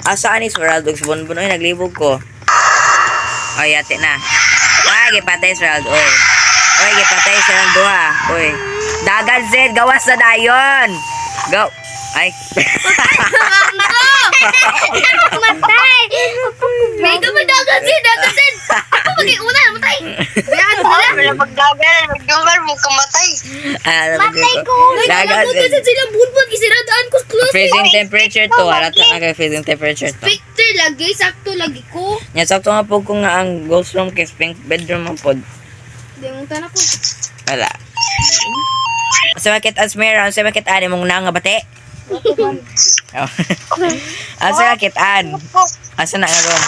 Asaan ni Sweraldo? Bunbun, oy, naglibog ko. Oy, yate na. Ay, gipatay Sweraldo, oy. Oy, gipatay silang duha. Oy. Dagan, Zed, gawas na dayon. Go. Ay. Matay! May dumadagan si Dagasin! Ako mag-iuna, matay! Magdagan mo kamatay. Matay ko! Dagan, Zed. Dagasin silang bunbun, isiradaan ko close. Freezing temperature to. Halata na kay freezing temperature to. Victor lagi, sakto lagi ko. Nya sakto nga po kung nga ang ghost room kay pink bedroom ang pod. Hindi mong tanap ko. Wala. Sa makit Asmera, sa makit ani mong nga bate. Oh. Asa makit an? Asa na nga room?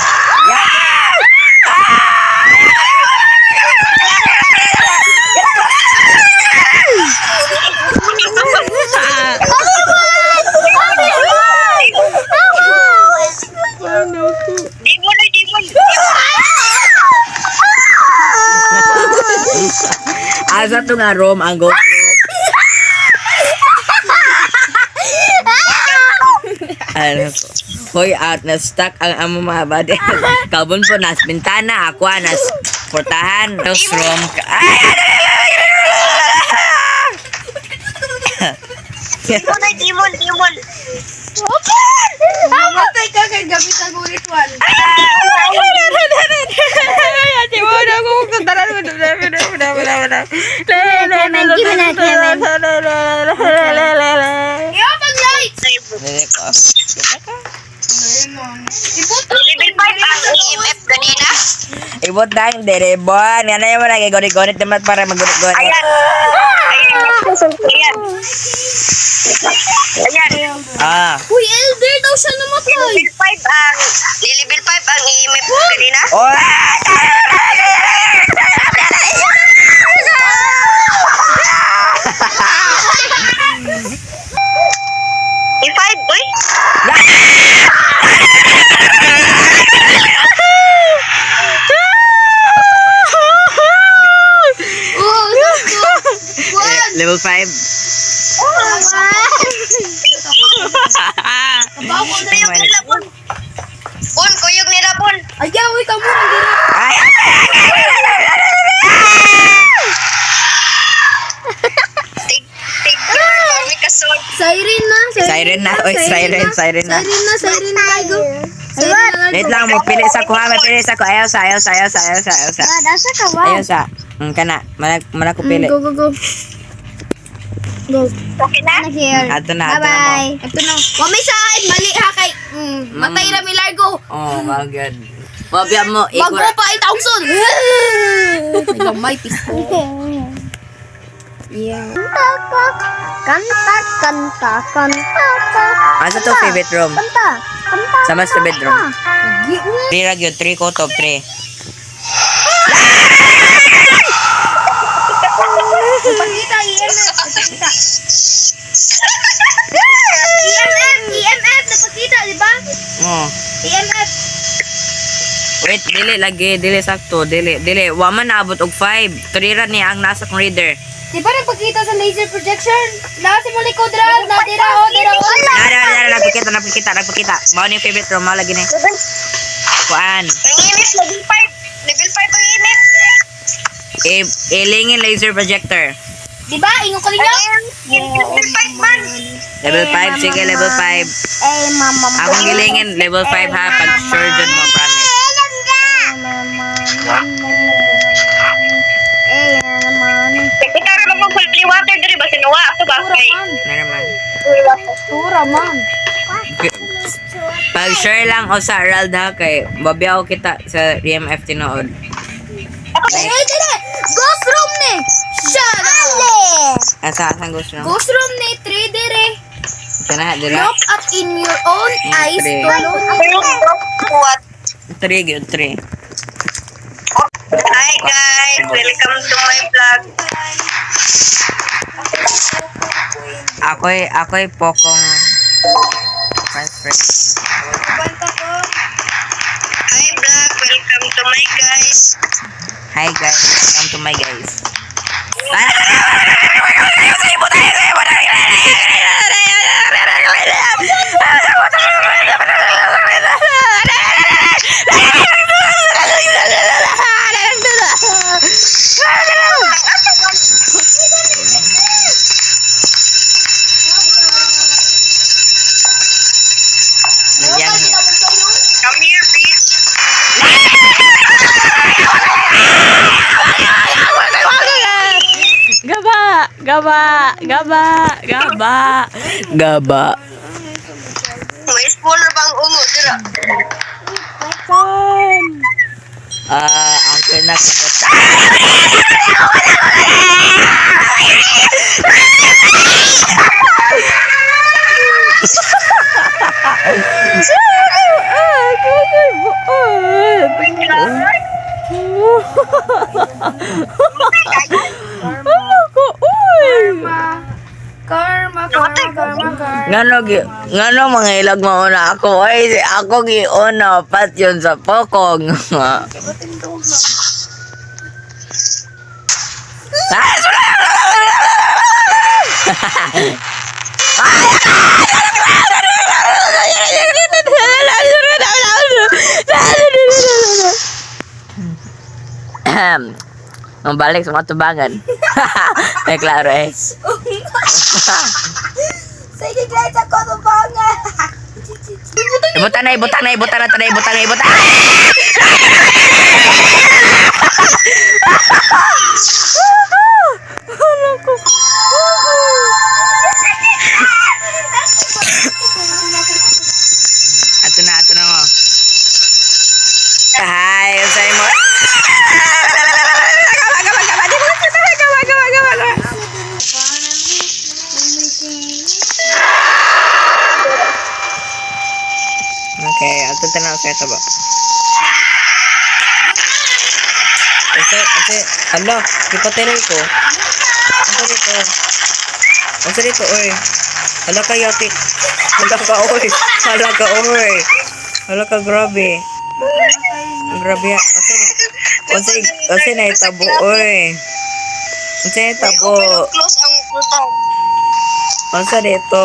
Asa to nga room ang ghost room? Ano po? Hoy, out na stuck ang amo mga bade. Kabon po nas bintana, ako nas portahan, ghost room. Dimon. Mamatay ka kay gamit ang ritual. Iyo, mag-lights! Level 5 ang EMF kanina. Ibot na yung derebon. Yan na yung mga gonit-gonit naman para mag-gonit-gonit. Ayan. Ah. Uy, elder daw siya namatay. Level 5 ang EMF kanina. Oh! E5, uy. Oh, sakto. One. Level 5. Kuyog nila, Pon. Pon, kuyog nila, Pon. Ayaw, uy, kamo nang dira. Ay! Tigger, kami kasod. Siren na. Siren na. Oy, siren na. Siren na, Tigo. Siren na. Wait lang, mo pili sa kuha, pili sa ko. Ayaw sa. Dasa ka ba? Ayaw sa. Kana, mana ko pili. Go. Go. Okay na? Here. Ato na, ato na mo. Bye-bye. Ito na. Wala may side. Mali ha kay. Matay na mi largo. Oh, my God. Wabya mo, Bago pa 8,000. Ikaw may pisto. Yeah. Kanta. Asa to favorite room? Sa master bedroom. 3 rag yun, 3 ko top 3. Pakita, EMF. EMF, napakita, di ba? Oh. EMF. Wait, dili sakto, dili. Wa man naabot og 5. 3 ra ni ang nasa kong reader. Di ba nagpakita sa laser projection? Nasa mo likod ra, nadira o. Nagpakita. Mao ni favorite room, mao lagi ni. Kuan. Ang EMF, level 5. Level 5 ang EMF. Ilingin laser projector. Di ba? Ingo ka ninyo? Level 5 man. Level 5, sige, level 5. Mama. Akong gilingin, level 5 ha, pag sure dyan mo, promise. Sekretary mo kung fully water diri ba sinuwa ako ba kay. Naman. Tura man. Pag sure lang o sa Arald ha, kay babiyaw kita sa EMF tinood. Dili! Ghost room ni! Shut up! Asang gusto mo? Ghost room ni 3 dire. Kana, dira. Look up in your own eyes. Three. What? 3 yun, 3. Hi guys, welcome to my vlog. Ako'y pokong friend. Hi vlog, welcome to my guys. Hi guys, welcome to my guys. yang Come here, bitch. Gaba, gaba, gaba, gaba, gaba. May spoon na bang ungo dira? Ang kinakabot. Karma, karma, karma, karma. Ngano mga ilag mauna ako ay ako giuna pat yun sa pokong. Membalik semua tubangan. Klaro eh. Sige, guys, ako tubangan. Ibutan na. Ato na mo. Hai, usay mo. Okay, ato tanaw sa ito ba? Ano? Ipatiray ko. Ano dito, oy? Hala ka, yati. Hala ka, grabe. Grabe. Kasi na itabo, oy. Kasi na itabo. Open or close ang portal. Ano dito?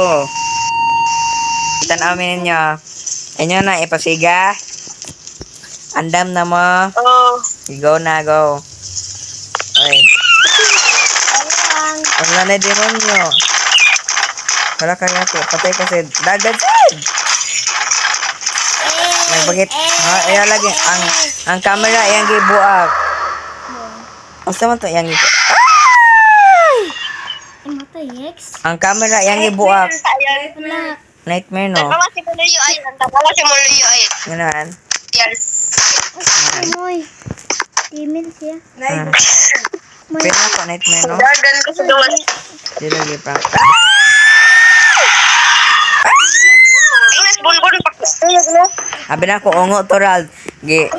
Tanamin ninyo. Inyo na, ipasiga. Andam na mo. Oh. Go na, go. Oy. Ang nanay demonyo. Wala ka yate. Patay ka sid. Dagat sid. Nagbagit. Ayan lagi. Ang camera yang gibuak. Asa man to yang gibuak? Ang camera yang gibuak. Nightmare no. Tawala si Muluyo ay. Ganon. Yes. Moy. Timid siya. Pina ko nightmare no. Dagan ko sa duwas. Di lagi prank. Ingles bunbun pakustuyog mo. Abi na ko ongo to Rald. Gi.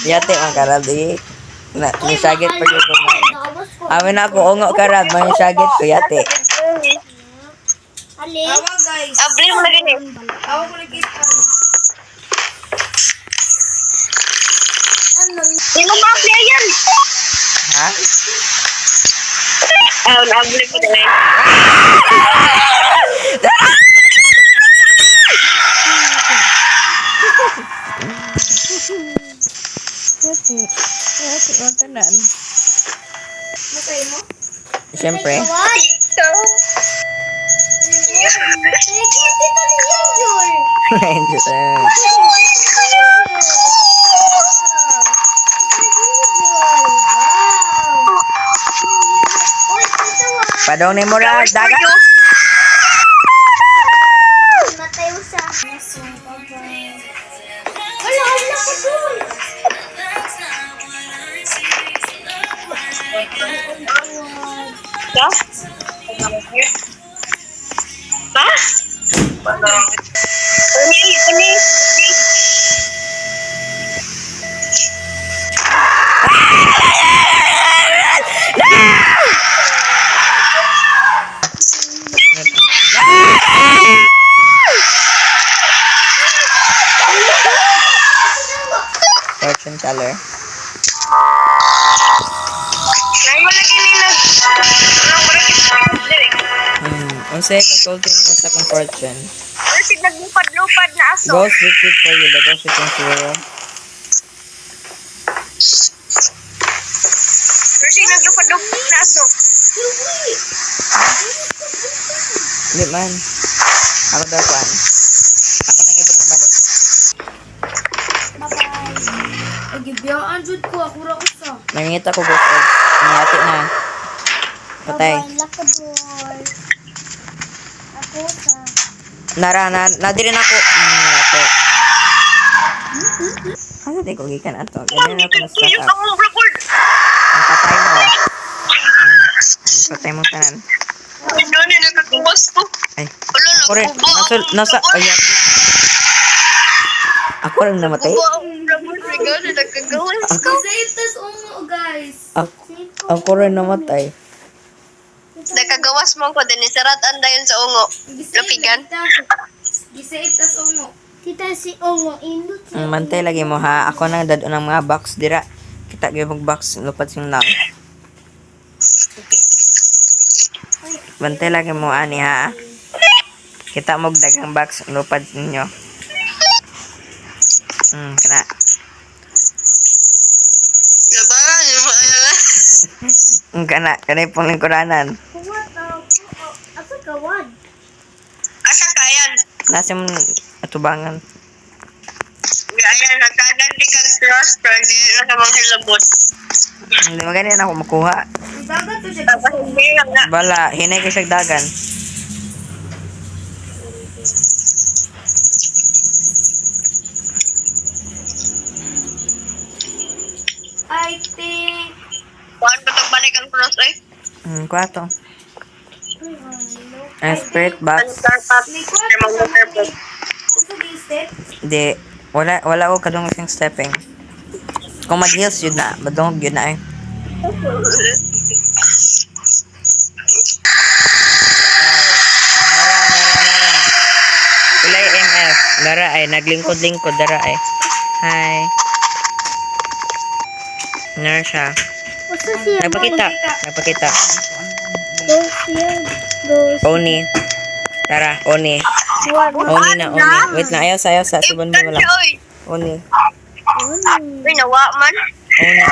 Yate ang karad di. Na nisagit pa gyud ko. Abi na ko ongo karad may sagit ko yate. Ali. Abli mo na gani. Di mo ma-apply yan. Ha? Abli ko na. Siyempre. So, Padong ni Murad, dagat. Matay usa. Wala ko dun. yeah. Ha? Uni. Fortune teller. Nay mo lagi ni nag. Anong diri? Unsay consulting mo sa kong fortune? Kasi naglupad-lupad na aso. Ghost retreat for you. The ghost retreat for you. Kasi naglupad-lupad na aso. Hindi man. Ako daw pan. Android ko, ako ra usa. Nangita ko ghost eggs. Yate na. Patay. Lakador. Ako sa... Nadirin ako. Yate. Ano di ko gikan ato? Ganyan ako na Sige, start up. ako record. Ang patay mo. Ang patay mo tanan. Ano ni nagkagawas ko? Ay. Wala na. Ako rin. Nasa. Ay, yate. Ako rin namatay. Regalo nagkagawas ko. Save tas umo, guys. Ako rin namatay. Nagkagawas mo ko din isaratan dayon sa ungo. Lapigan. Gisave tas umo. Kita si Omo, indot si Mantay lagi mo ha. Ako nang dado ng mga box dira. Kita gyud mag box lupad sing lang. Bantay lagi mo ani ha. Kita mo dagang box lupad ninyo. Kana. Gabangan yung Kana kanay pong lingkuranan. Asa kawan? asa kayan. Nasa mo atubangan. Ayan, nagkaganti kang trust pero hindi na namang hilabot. Hindi magani na ako makuha. Dagat to siya. Tapos hindi lang na. Bala, hinay kay siya dagan. I think... Kuhaan ba itong balik ang cross eh? Kuha to. Ang spirit box. May kwarto sa mga... Gusto di step? Di, wala ko kadungog sing stepping. Kung mag-heels yun na, madungog yun na eh. Pilay MF. Lara ay, naglingkod-lingkod, dara ay. Hi. Nar siya. Gusto siya. Nagpakita. Dos. Oni. Tara, Oni. Oni na, Oni. Wait na, ayaw sa subon mo wala. Oni. Uy, nawa man. Oni.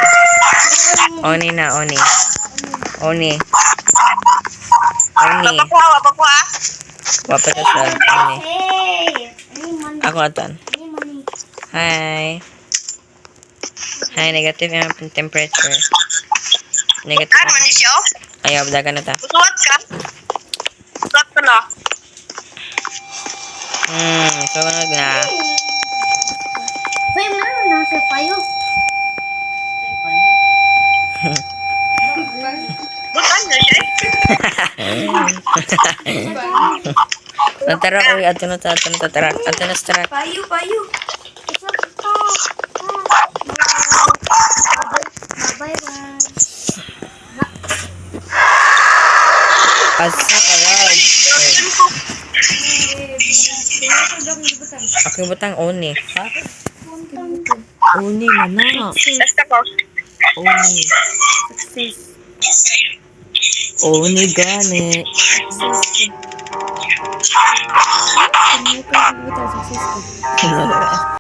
Oni na, Oni. Oni. Oni. Papakuha. Wapat na siya. Oni. Hey! Ako atan. Hi. Hi, negative yung temperature. Negative. Ano man siya? Ayaw, dagan na ta. Suwat ka? Suwat ka na. Sunog na. Uy, meron na sa payo. Bukan na siya Natara, uy, ato na tara. Ato na tara. Payo. Bye-bye. Asa ka, Rod. Ako yung butang Oni. Ha? Oni na na. Basta ko. Oni. Oni gani. Success.